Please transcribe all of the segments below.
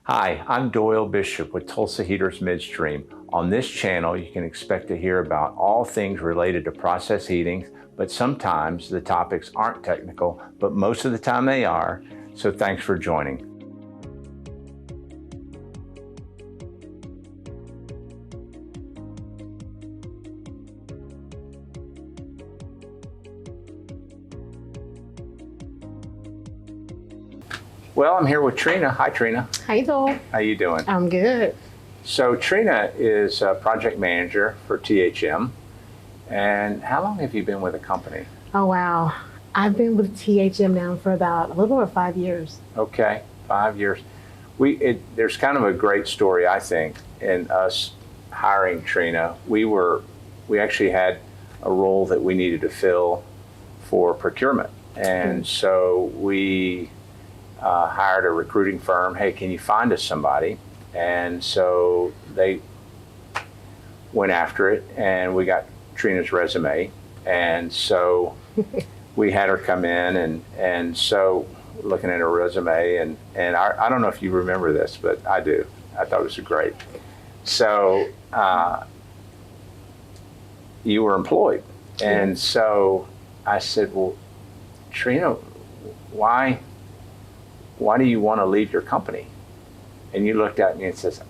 Hi, I'm Doyle Bishop with Tulsa Heaters Midstream. On this channel, you can expect to hear about all things related to process heating, but sometimes the topics aren't technical, but most of the time they are, so thanks for joining. Well, I'm here with Trena. Hi, Trena. Hi, Doyle. How you doing? I'm good. So Trena is a project manager for THM. And how long have you been with the company? Oh, wow. I've been with THM now for about a little over 5 years. Okay, 5 years. There's kind of a great story, I think, in us hiring Trena. We actually had a role that we needed to fill for procurement. And so we hired a recruiting firm. Hey, can you find us somebody? And so they went after it, and we got Trena's resume. And so we had her come in, and so looking at her resume, and I don't know if you remember this, but I do. I thought it was great. So you were employed. And so I said, well, Trena, why do you want to leave your company? And you looked at me and says,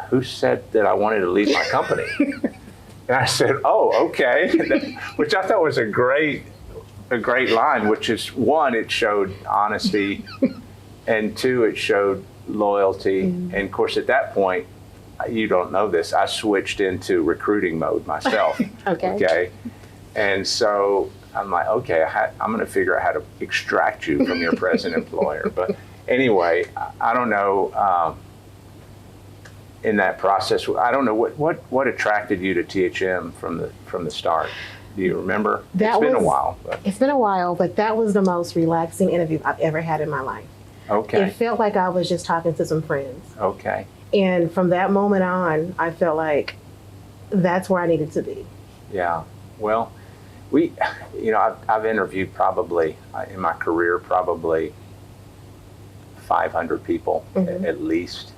who said that I wanted to leave my company? And I said, oh, okay. Which I thought was a great line, which is, one, it showed honesty, and two, it showed loyalty. And of course, at that point, you don't know this, I switched into recruiting mode myself. Okay. And so I'm like, okay, I'm going to figure out how to extract you from your present employer. But anyway, I don't know. In that process, I don't know what attracted you to THM from the start. Do you remember? It's been a while. It's been a while, but that was the most relaxing interview I've ever had in my life. Okay. It felt like I was just talking to some friends. Okay. And from that moment on, I felt like that's where I needed to be. Yeah. Well, I've interviewed probably in my career probably 500 people at least.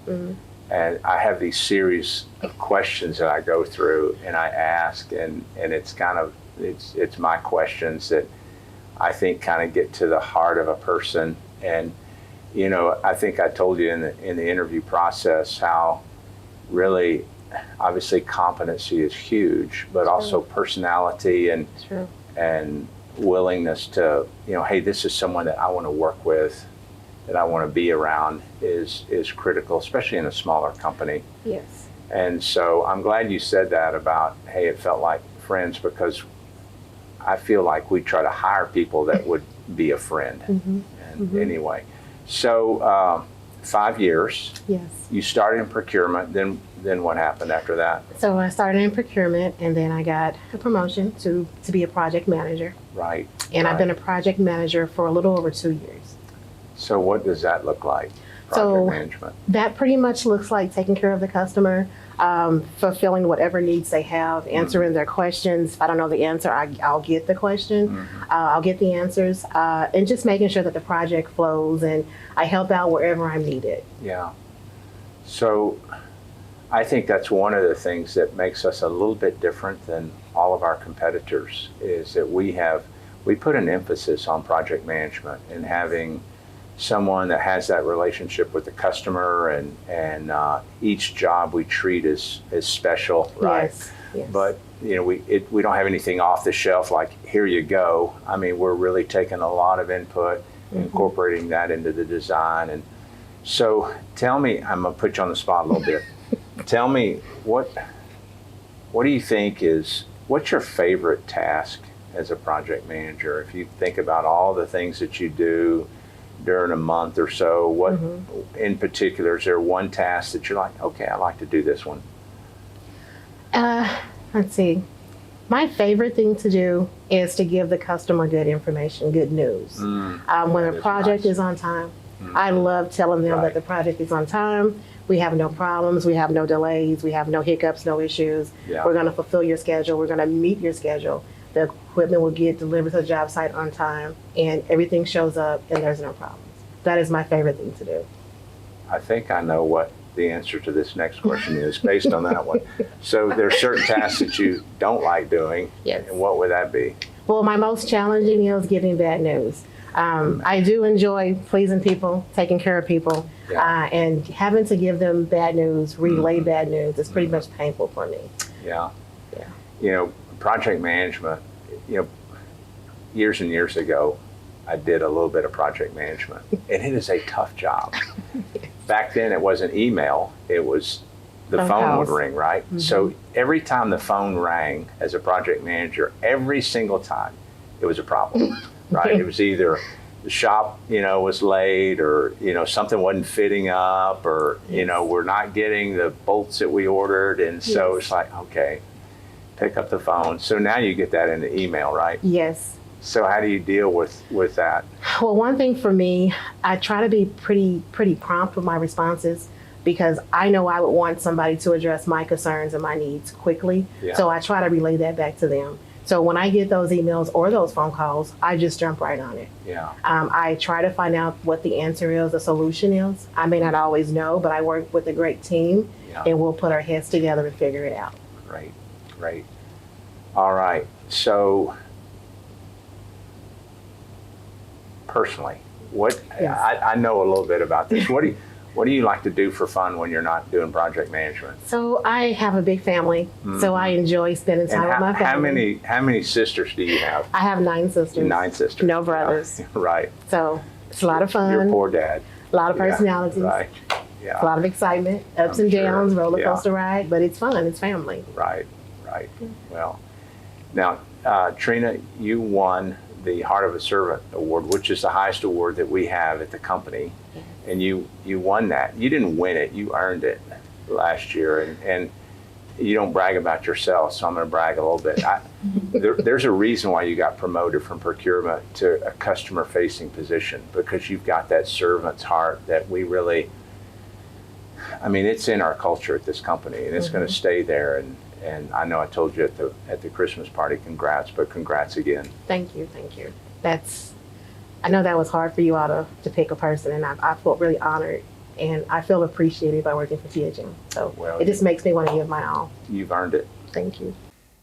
And I have these series of questions that I go through and I ask, and it's kind of, it's my questions that I think kind of get to the heart of a person. And, I think I told you in the interview process how really, obviously competency is huge, but also personality and willingness to, hey, this is someone that I want to work with, that I want to be around is critical, especially in a smaller company. Yes. And so I'm glad you said that about, hey, it felt like friends, because I feel like we try to hire people that would be a friend. Anyway, so 5 years. Yes. You started in procurement, then what happened after that? So I started in procurement, and then I got a promotion to be a project manager. Right. And I've been a project manager for a little over 2 years. So what does that look like, project management? That pretty much looks like taking care of the customer, fulfilling whatever needs they have, answering their questions. If I don't know the answer, I'll get the question, I'll get the answers, and just making sure that the project flows, and I help out wherever I'm needed. Yeah. So I think that's one of the things that makes us a little bit different than all of our competitors, is that we put an emphasis on project management and having someone that has that relationship with the customer, and each job we treat as special, right? Yes. But we don't have anything off the shelf like, here you go. I mean, we're really taking a lot of input, incorporating that into the design. And so tell me, I'm gonna put you on the spot a little bit. Tell me, what do you think what's your favorite task as a project manager? If you think about all the things that you do during a month or so, what in particular, is there one task that you're like, okay, I like to do this one? Let's see. My favorite thing to do is to give the customer good information, good news. When the project is on time, I love telling them that the project is on time. We have no problems, we have no delays, we have no hiccups, no issues. We're going to fulfill your schedule, we're going to meet your schedule. The equipment will get delivered to the job site on time, and everything shows up and there's no problems. That is my favorite thing to do. I think I know what the answer to this next question is based on that one. So there's certain tasks that you don't like doing. Yes. And what would that be? Well, my most challenging is giving bad news. I do enjoy pleasing people, taking care of people, Yeah. and having to give them bad news, relay bad news, is pretty much painful for me. Yeah. Yeah. You know, project management, years and years ago, I did a little bit of project management, and it is a tough job. Back then, it wasn't email, it was the phone would ring, right? Mm-hmm. So every time the phone rang as a project manager, every single time, it was a problem, right? It was either the shop, was late, or, something wasn't fitting up, or, we're not getting the bolts that we ordered. And so it's like, okay, pick up the phone. So now you get that in the email, right? Yes. So how do you deal with that? Well, one thing for me, I try to be pretty prompt with my responses, because I know I would want somebody to address my concerns and my needs quickly. Yeah. So I try to relay that back to them. So when I get those emails or those phone calls, I just jump right on it. Yeah. I try to find out what the answer is, the solution is. I may not always know, but I work with a great team, and we'll put our heads together and figure it out. Great. All right. So personally, I know a little bit about this. What do you like to do for fun when you're not doing project management? So I have a big family, so I enjoy spending time with my family. How many sisters do you have? I have 9 sisters. 9 sisters. No brothers. Yeah, right. So it's a lot of fun. Your poor dad. A lot of personalities. Right. Yeah. A lot of excitement, ups and downs, roller coaster ride, but it's fun. It's family. Right. Well, now, Trena, you won the Heart of a Servant Award, which is the highest award that we have at the company. Yes. And you won that. You didn't win it, you earned it last year. And you don't brag about yourself, so I'm going to brag a little bit. There's a reason why you got promoted from procurement to a customer-facing position, because you've got that servant's heart that we really, it's in our culture at this company, and it's going to stay there. And I know I told you at the Christmas party, congrats, but congrats again. Thank you. I know that was hard for you all to pick a person, and I felt really honored, and I feel appreciated by working for THM. So it just makes me want to give my all. You've earned it. Thank you.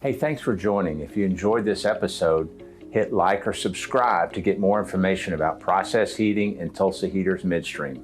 Hey, thanks for joining. If you enjoyed this episode, hit like or subscribe to get more information about process heating and Tulsa Heaters Midstream.